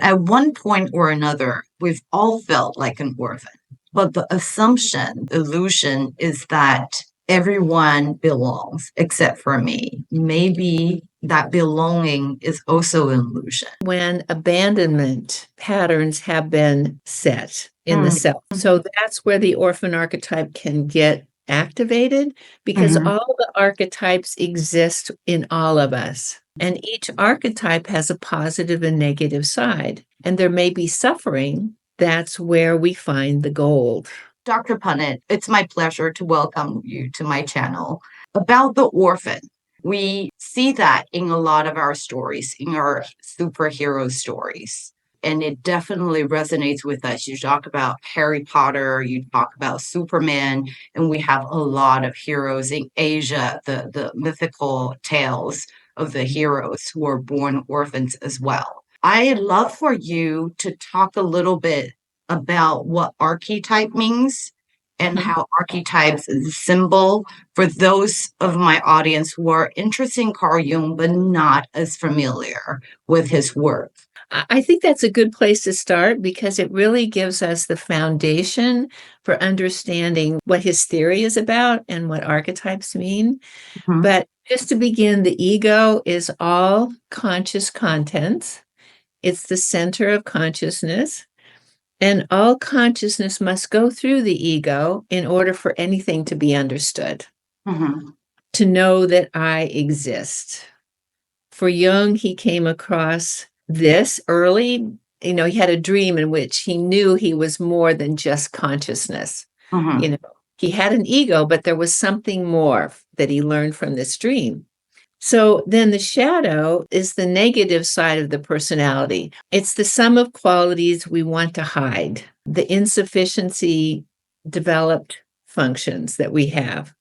At one point or another, we've all felt like an orphan. But the illusion is that everyone belongs except for me. Maybe that belonging is also an illusion. When abandonment patterns have been set in the self. So that's where the orphan archetype can get activated, because all the archetypes exist in all of us. And each archetype has a positive and negative side. And there may be suffering. That's where we find the gold. Dr. Punnett, it's my pleasure to welcome you to my channel. About the orphan, we see that in a lot of our stories, in our superhero stories. And it definitely resonates with us. You talk about Harry Potter, you talk about Superman, and we have a lot of heroes in Asia, the mythical tales of the heroes who are born orphans as well. I'd love for you to talk a little bit about what archetype means and how archetypes is a symbol for those of my audience who are interested in Carl Jung but not as familiar with his work. I think that's a good place to start, because it really gives us the foundation for understanding what his theory is about and what archetypes mean. But just to begin, the ego is all conscious content. It's the center of consciousness, and all consciousness must go through the ego in order for anything to be understood, to know that I exist. For Jung, he came across this early. He had a dream in which he knew he was more than just consciousness. He had an ego, but there was something more that he learned from this dream. So then the shadow is the negative side of the personality. It's the sum of qualities we want to hide, the insufficiency developed functions that we have.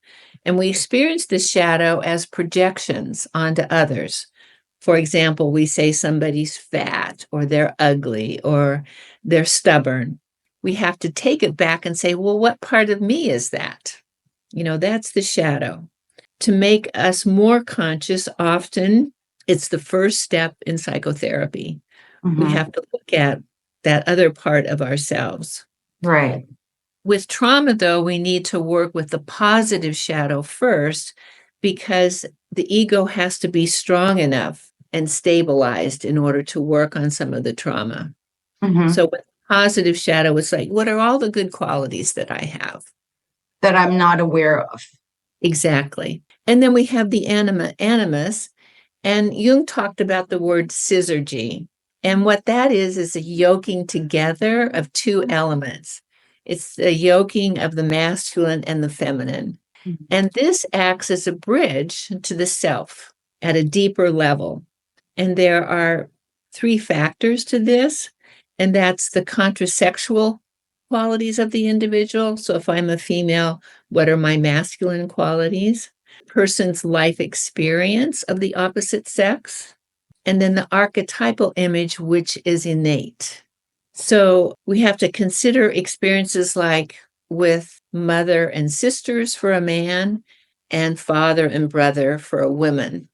And we experience the shadow as projections onto others. For example, we say somebody's fat, or they're ugly, or they're stubborn. We have to take it back and say, well, what part of me is that? That's the shadow. To make us more conscious, often it's the first step in psychotherapy. We have to look at that other part of ourselves. Right. With trauma, though, we need to work with the positive shadow first, because the ego has to be strong enough and stabilized in order to work on some of the trauma. So with positive shadow, it's like, what are all the good qualities that I have? That I'm not aware of. Exactly. And then we have the Animus, and Jung talked about the word Syzygy. And what that is a yoking together of two elements. It's the yoking of the masculine and the feminine. And this acts as a bridge to the self at a deeper level. And there are three factors to this, and that's the contrasexual qualities of the individual. So if I'm a female, what are my masculine qualities? Person's life experience of the opposite sex, and then the archetypal image, which is innate. So we have to consider experiences like with mother and sisters for a man, and father and brother for a woman.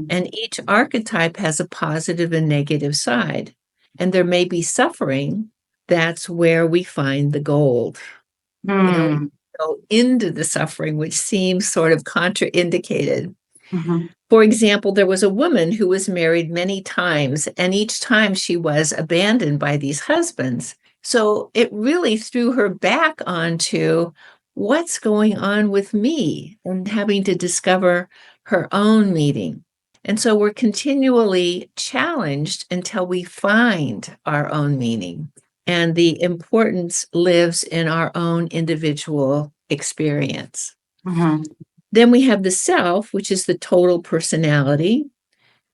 And each archetype has a positive and negative side. And there may be suffering. That's where we find the gold. Go into the suffering, which seems sort of contraindicated. For example, there was a woman who was married many times, and each time she was abandoned by these husbands. So it really threw her back onto what's going on with me and having to discover her own meaning. And so we're continually challenged until we find our own meaning. And the importance lives in our own individual experience. Then we have the self, which is the total personality,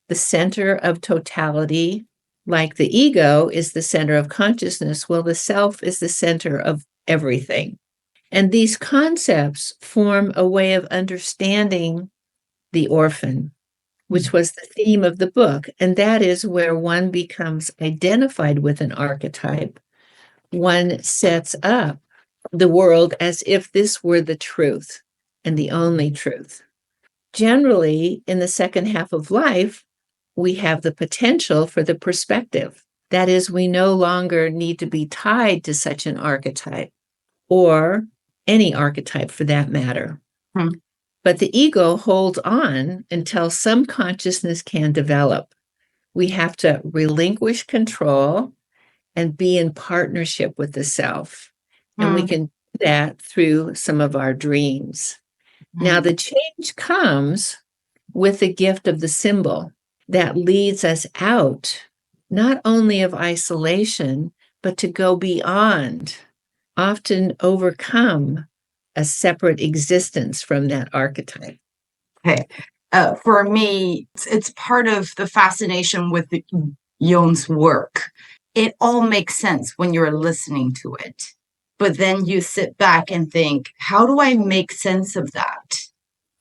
the center of totality. Like the ego is the center of consciousness, well, the self is the center of everything. And these concepts form a way of understanding the orphan, which was the theme of the book. And that is where one becomes identified with an archetype. One sets up the world as if this were the truth and the only truth. Generally, in the second half of life, we have the potential for the perspective That is, we no longer need to be tied to such an archetype, or any archetype for that matter. But the ego holds on until some consciousness can develop. We have to relinquish control and be in partnership with the self. And we can do that through some of our dreams. Now, the change comes with the gift of the symbol that leads us out, not only of isolation, but to go beyond, often overcome a separate existence from that archetype. Okay. For me, it's part of the fascination with Jung's work. It all makes sense when you're listening to it. But then you sit back and think, how do I make sense of that?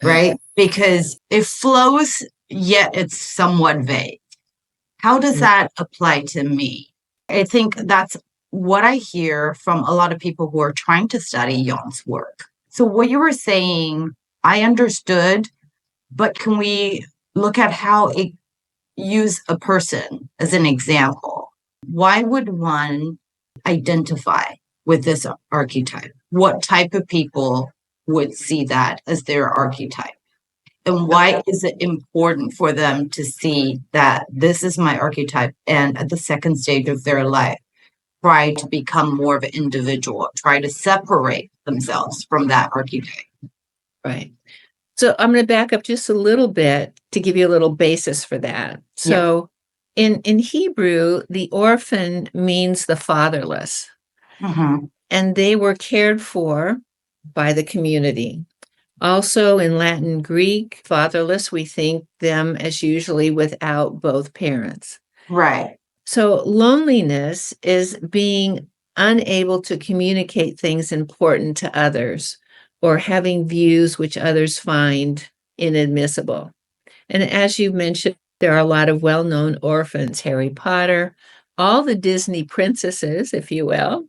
Right? Because it flows, yet it's somewhat vague. How does that apply to me? I think that's what I hear from a lot of people who are trying to study Jung's work. So what you were saying, I understood, but can we look at how it use a person as an example? Why would one identify with this archetype? What type of people would see that as their archetype? And why is it important for them to see that this is my archetype, and at the second stage of their life, try to become more of an individual, try to separate themselves from that archetype? Right. So I'm going to back up just a little bit to give you a little basis for that. So in Hebrew, the orphan means the fatherless. And they were cared for by the community. Also in Latin, Greek, fatherless, we think them as usually without both parents. Right. So loneliness is being unable to communicate things important to others, or having views which others find inadmissible. And as you mentioned, there are a lot of well-known orphans: Harry Potter, all the Disney princesses, if you will,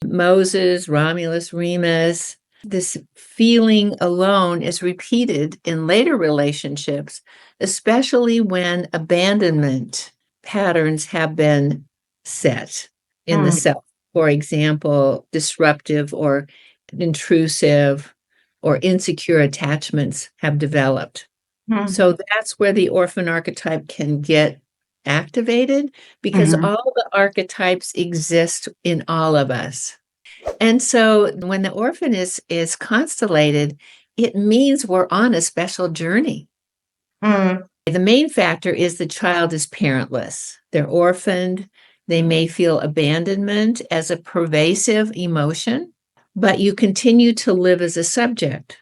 Moses, Romulus, Remus. This feeling alone is repeated in later relationships, especially when abandonment patterns have been set in the self. For example, disruptive or intrusive or insecure attachments have developed. So that's where the orphan archetype can get activated, because all the archetypes exist in all of us. And so when the orphan is constellated, it means we're on a special journey. The main factor is the child is parentless. They're orphaned. They may feel abandonment as a pervasive emotion, but you continue to live as a subject.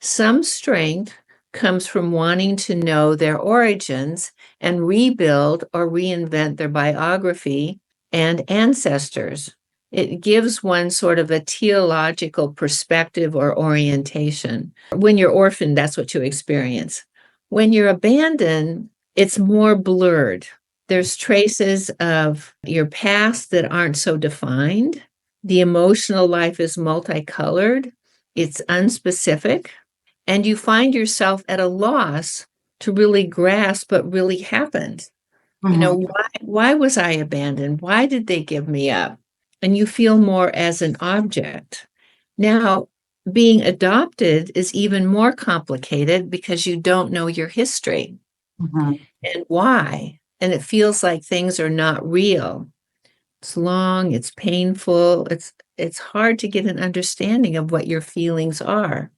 Some strength comes from wanting to know their origins and rebuild or reinvent their biography and ancestors. It gives one sort of a teleological perspective or orientation. When you're orphaned, that's what you experience. When you're abandoned, it's more blurred. There's traces of your past that aren't so defined. The emotional life is multicolored. It's unspecific. And you find yourself at a loss to really grasp what really happened. You know, why was I abandoned? Why did they give me up? And you feel more as an object. Now, being adopted is even more complicated because you don't know your history and why. And it feels like things are not real. It's long, it's painful, it's hard to get an understanding of what your feelings are.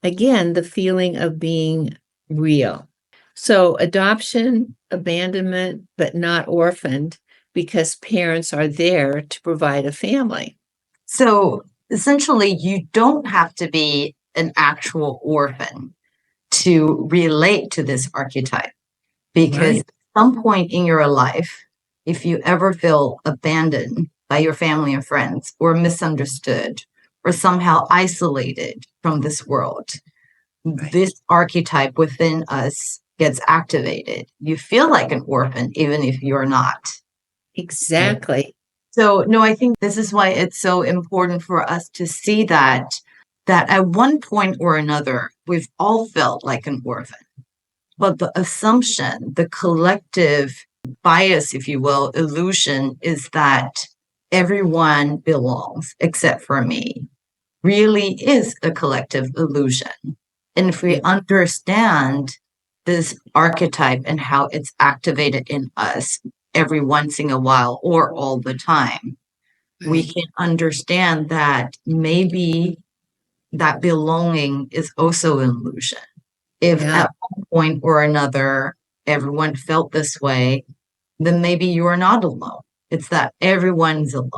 Again, the feeling of being real. So adoption, abandonment, but not orphaned, because parents are there to provide a family. So essentially, you don't have to be an actual orphan to relate to this archetype, because at some point in your life, if you ever feel abandoned by your family and friends, or misunderstood, or somehow isolated from this world, this archetype within us gets activated. You feel like an orphan, even if you're not. Exactly. So, no, I think this is why it's so important for us to see that at one point or another, we've all felt like an orphan. But the assumption, the collective bias, if you will, illusion is that everyone belongs except for me, really is a collective illusion. And if we understand this archetype and how it's activated in us every once in a while or all the time, we can understand that maybe that belonging is also an illusion. If at one point or another everyone felt this way, then maybe you are not alone. It's that everyone's alone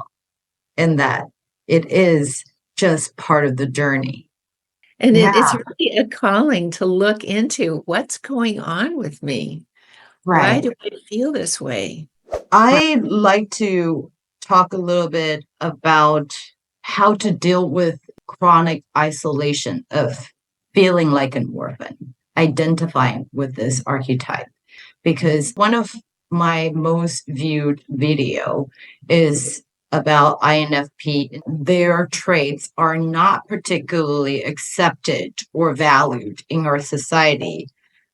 and that it is just part of the journey. And it's really a calling to look into what's going on with me. Why do I feel this way? I'd like to talk a little bit about how to deal with chronic isolation of feeling like an orphan, identifying with this archetype. Because one of my most viewed video is about INFP. Their traits are not particularly accepted or valued in our society.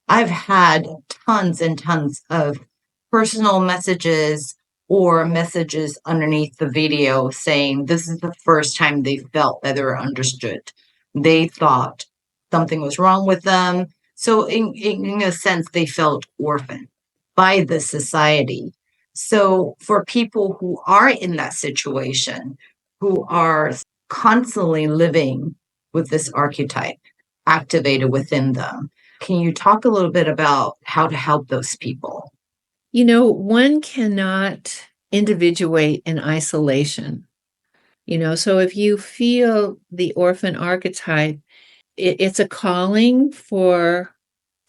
I've had tons and tons of personal messages or messages underneath the video saying this is the first time they felt that they were understood. They thought something was wrong with them. So in a sense, they felt orphaned by the society. So for people who are in that situation, who are constantly living with this archetype activated within them, can you talk a little bit about how to help those people? You know, one cannot individuate in isolation. So if you feel the orphan archetype, it's a calling to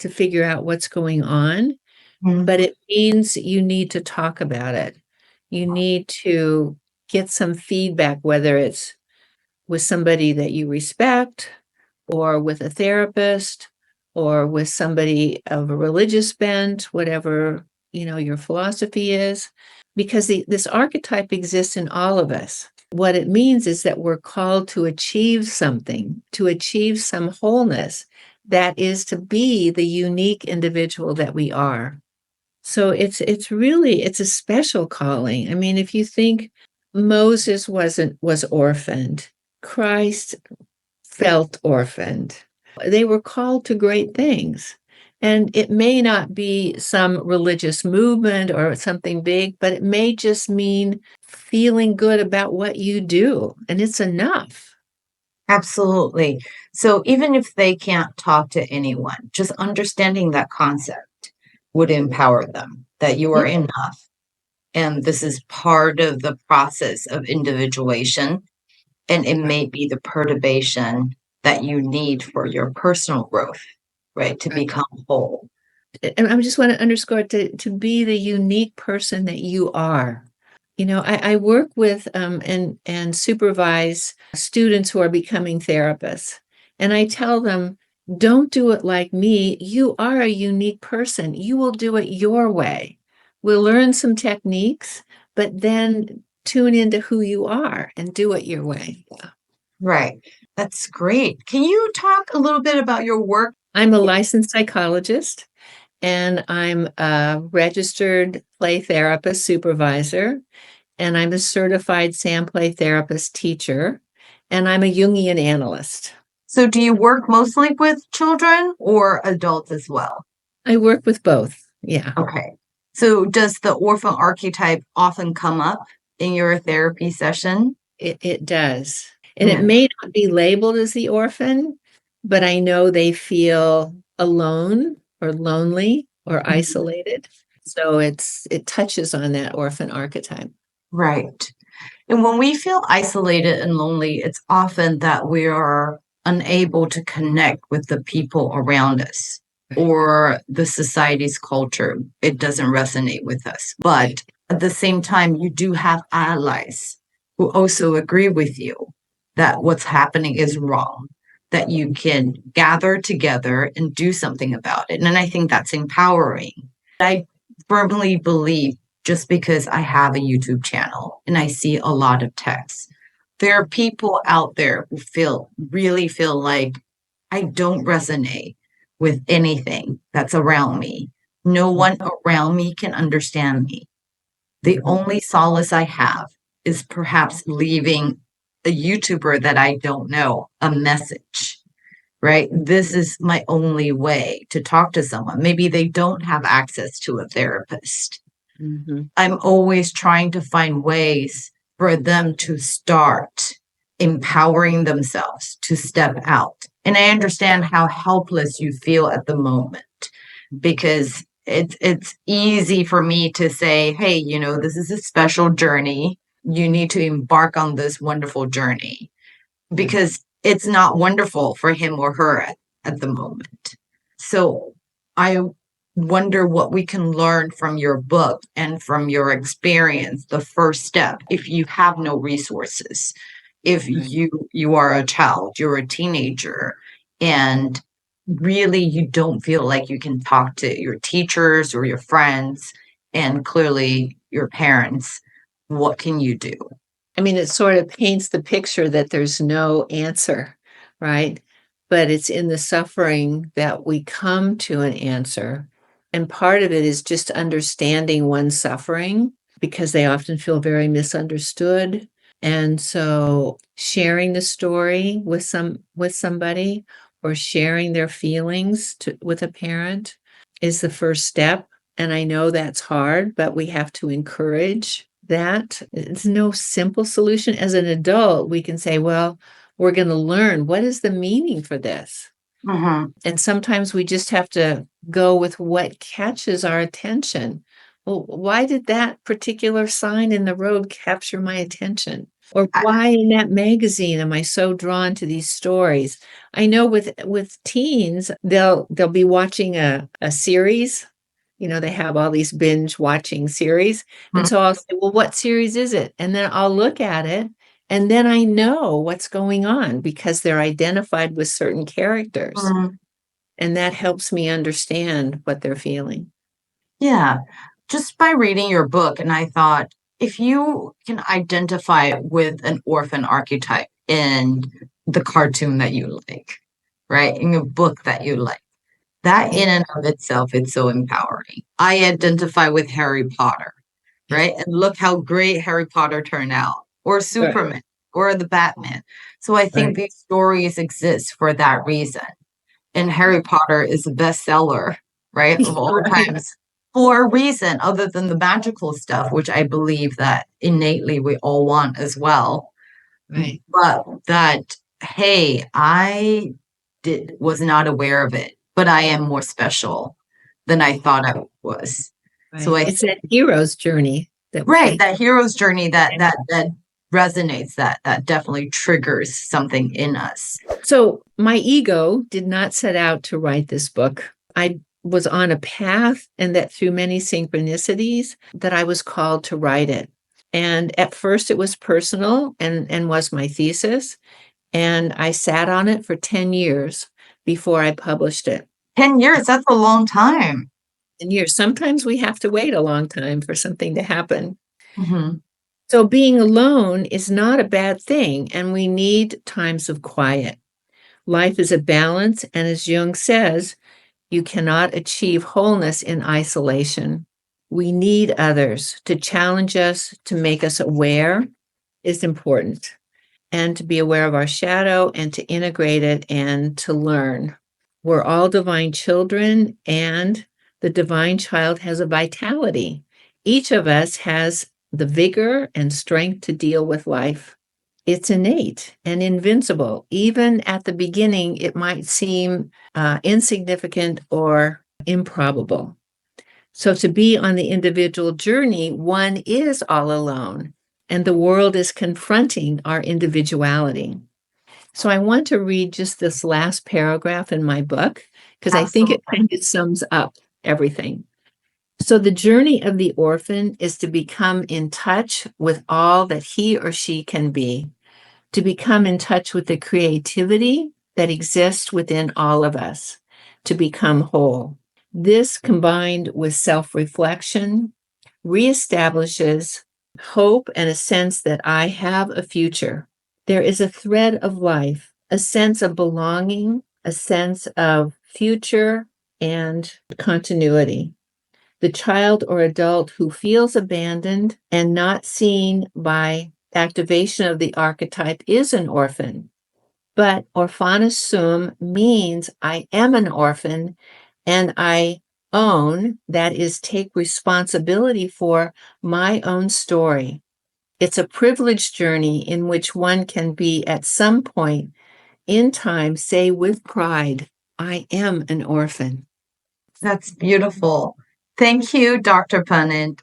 figure out what's going on, but it means you need to talk about it. You need to get some feedback, whether it's with somebody that you respect or with a therapist or with somebody of a religious bent, whatever, your philosophy is, because this archetype exists in all of us. What it means is that we're called to achieve something, to achieve some wholeness, that is to be the unique individual that we are. So it's a special calling. I mean, if you think Moses was orphaned, Christ felt orphaned. They were called to great things. And it may not be some religious movement or something big, but it may just mean feeling good about what you do. And it's enough. Absolutely. So even if they can't talk to anyone, just understanding that concept would empower them, that you are enough. And this is part of the process of individuation. And it may be the perturbation that you need for your personal growth, right? To become whole. And I just want to underscore to be the unique person that you are. I work with and supervise students who are becoming therapists. And I tell them, don't do it like me. You are a unique person. You will do it your way. We'll learn some techniques, but then tune into who you are and do it your way. Right. That's great. Can you talk a little bit about your work? I'm a licensed psychologist, and I'm a registered play therapist supervisor, and I'm a certified SAM play therapist teacher, and I'm a Jungian analyst. So do you work mostly with children or adults as well? I work with both. Yeah. Okay. So does the orphan archetype often come up in your therapy session? It does. And it may not be labeled as the orphan, but I know they feel alone or lonely or isolated. So it touches on that orphan archetype. Right. And when we feel isolated and lonely, it's often that we are unable to connect with the people around us or the society's culture. It doesn't resonate with us. But at the same time, you do have allies who also agree with you that what's happening is wrong, that you can gather together and do something about it. And I think that's empowering. I firmly believe just because I have a YouTube channel and I see a lot of texts, there are people out there who really feel like I don't resonate with anything that's around me. No one around me can understand me. The only solace I have is perhaps leaving a YouTuber that I don't know a message, right? This is my only way to talk to someone. Maybe they don't have access to a therapist. Mm-hmm. I'm always trying to find ways for them to start empowering themselves to step out. And I understand how helpless you feel at the moment, because it's easy for me to say, hey, you know, this is a special journey. You need to embark on this wonderful journey, because it's not wonderful for him or her at the moment. So I wonder what we can learn from your book and from your experience. The first step, if you have no resources, if you are a child, you're a teenager, and really you don't feel like you can talk to your teachers or your friends and clearly your parents, what can you do? I mean, it sort of paints the picture that there's no answer, right? But it's in the suffering that we come to an answer. And part of it is just understanding one's suffering, because they often feel very misunderstood. And so sharing the story with somebody, or sharing their feelings with a parent, is the first step. And I know that's hard, but we have to encourage that. It's no simple solution. As an adult, we can say, well, we're going to learn, what is the meaning for this? Mm-hmm. And sometimes we just have to go with what catches our attention. Well, why did that particular sign in the road capture my attention? Or why in that magazine am I so drawn to these stories? I know with teens, they'll be watching a series. You know, they have all these binge watching series. And so I'll say, well, what series is it? And then I'll look at it, and then I know what's going on because they're identified with certain characters. Mm-hmm. And that helps me understand what they're feeling. Yeah, just by reading your book, and I thought, if you can identify with an orphan archetype in the cartoon that you like, right, in a book that you like, that in and of itself, it's so empowering. I identify with Harry Potter, right? And look how great Harry Potter turned out, or Superman, or the Batman. So I think these stories exist for that reason. And Harry Potter is a bestseller, right, of all times, for a reason other than the magical stuff, which I believe that innately we all want as well. Right. But that, hey, I was not aware of it, but I am more special than I thought I was. Right. So it's that hero's journey. That hero's journey that resonates, that definitely triggers something in us. So my ego did not set out to write this book. I was on a path, and that through many synchronicities that I was called to write it. And at first it was personal and was my thesis. And I sat on it for 10 years before I published it. 10 years, that's a long time. 10 years. Sometimes we have to wait a long time for something to happen. Mm-hmm. So being alone is not a bad thing, and we need times of quiet. Life is a balance, and as Jung says, you cannot achieve wholeness in isolation. We need others to challenge us, to make us aware is important, and to be aware of our shadow and to integrate it and to learn. We're all divine children, and the divine child has a vitality. Each of us has the vigor and strength to deal with life. It's innate and invincible. Even at the beginning, it might seem insignificant or improbable. So to be on the individual journey, one is all alone, and the world is confronting our individuality. So I want to read just this last paragraph in my book, because I think it kind of sums up everything. So the journey of the orphan is to become in touch with all that he or she can be, to become in touch with the creativity that exists within all of us, to become whole. This, combined with self-reflection, reestablishes hope and a sense that I have a future. There is a thread of life, a sense of belonging, a sense of future and continuity. The child or adult who feels abandoned and not seen by activation of the archetype is an orphan. But orphanus sum means I am an orphan and I own, that is, take responsibility for my own story. It's a privileged journey in which one can be at some point in time, say with pride, I am an orphan. That's beautiful. Thank you, Dr. Punnett.